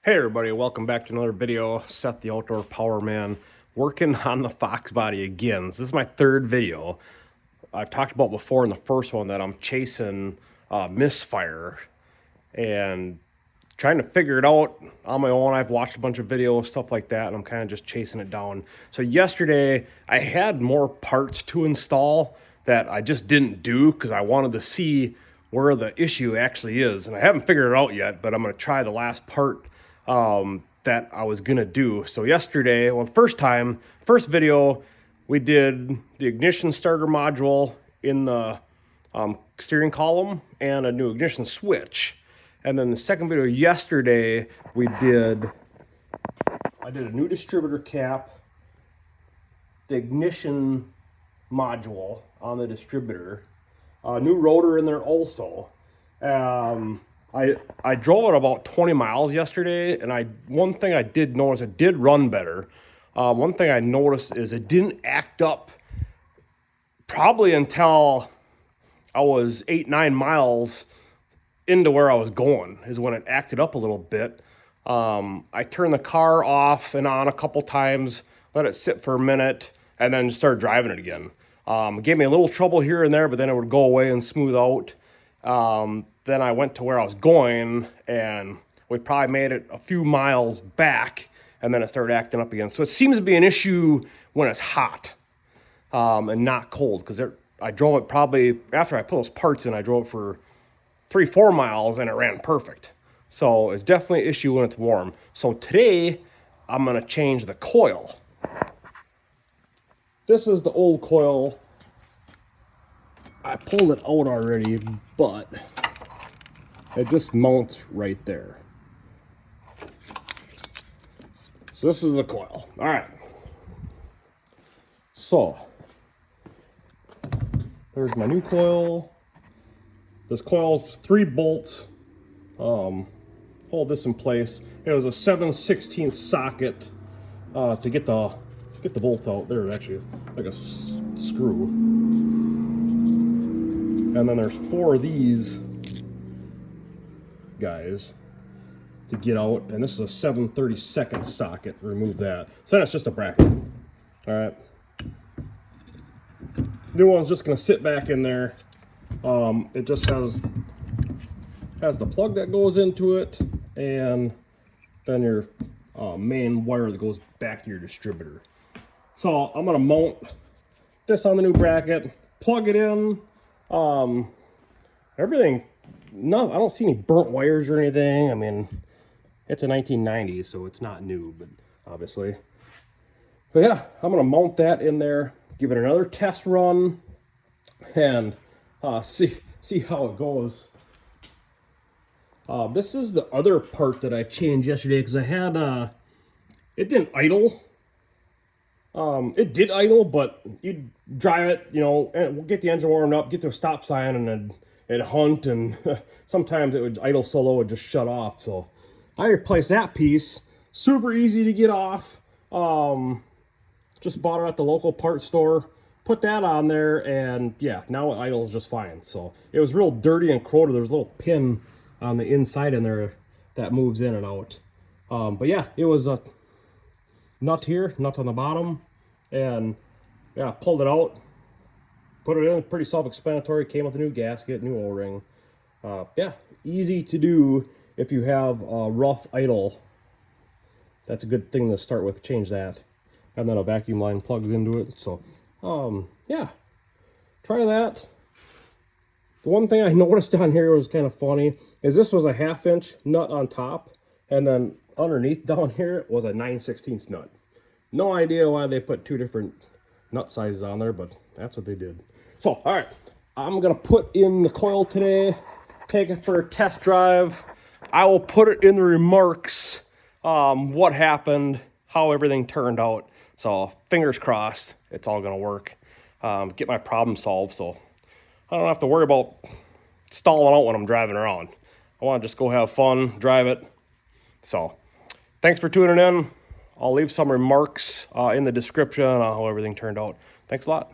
Hey everybody, welcome back to another video. Seth the Outdoor Power Man, working on the Fox body again. This is my third video. I've talked about before in the first one that I'm chasing misfire and trying to figure it out on my own. I've watched a bunch of videos, stuff like that, and I'm kind of just chasing it down. So yesterday I had more parts to install that I just didn't do because I wanted to see where the issue actually is. And I haven't figured it out yet, but I'm going to try the last part that I was gonna do. So yesterday, well, first video, we did the ignition starter module in the steering column and a new ignition switch. And then the second video yesterday, I did a new distributor cap, the ignition module on the distributor, a new rotor in there also. I drove it about 20 miles yesterday, and one thing I did notice, it did run better. One thing I noticed is it didn't act up probably until I was 8-9 miles into where I was going is when it acted up a little bit. I turned the car off and on a couple times, let it sit for a minute, and then started driving it again. It gave me a little trouble here and there, but then it would go away and smooth out. Then I went to where I was going, and we probably made it a few miles back, and then it started acting up again. So it seems to be an issue when it's hot and not cold, because I drove it probably, after I put those parts in, I drove it for 3-4 miles, and it ran perfect. So it's definitely an issue when it's warm. So today, I'm going to change the coil. This is the old coil. I pulled it out already, but it just mounts right there. So this is the coil. All right. So there's my new coil. This coil's 3 bolts. Hold this in place. It was a 7/16 socket to get the bolts out. There's actually like a screw. And then there's 4 of these guys to get out, and this is a 7/32 socket. Remove that. So then it's just a bracket. All right. New one's just gonna sit back in there. It just has the plug that goes into it, and then your main wire that goes back to your distributor. So I'm gonna mount this on the new bracket, plug it in. Everything, no, I don't see any burnt wires or anything. I mean, it's a 1990, so it's not new, but obviously. But yeah, I'm gonna mount that in there, give it another test run, and see how it goes. This is the other part that I changed yesterday, because I had it didn't idle. It did idle, but you'd drive it, you know, and get the engine warmed up, get to a stop sign, and then it'd hunt, and sometimes it would idle so low it just shut off. So I replaced that piece. Super easy to get off. Just bought it at the local parts store, put that on there, and yeah, now it idles just fine. So it was real dirty and corroded. There's a little pin on the inside in there that moves in and out. But yeah, it was a nut here, nut on the bottom, and yeah, pulled it out, put it in. Pretty self-explanatory. Came with a new gasket, new O-ring. Yeah, easy to do if you have a rough idle. That's a good thing to start with. Change that, and then a vacuum line plugs into it. So yeah, try that. The one thing I noticed down here was kind of funny is this was a 1/2-inch nut on top, and then underneath down here was a 9/16 nut. No idea why they put 2 different nut sizes on there, but that's what they did. So, all right, I'm gonna put in the coil today, take it for a test drive. I will put it in the remarks, what happened, how everything turned out. So fingers crossed, it's all gonna work. Get my problem solved, so I don't have to worry about stalling out when I'm driving around. I want to just go have fun, drive it. So thanks for tuning in. I'll leave some remarks in the description on how everything turned out. Thanks a lot.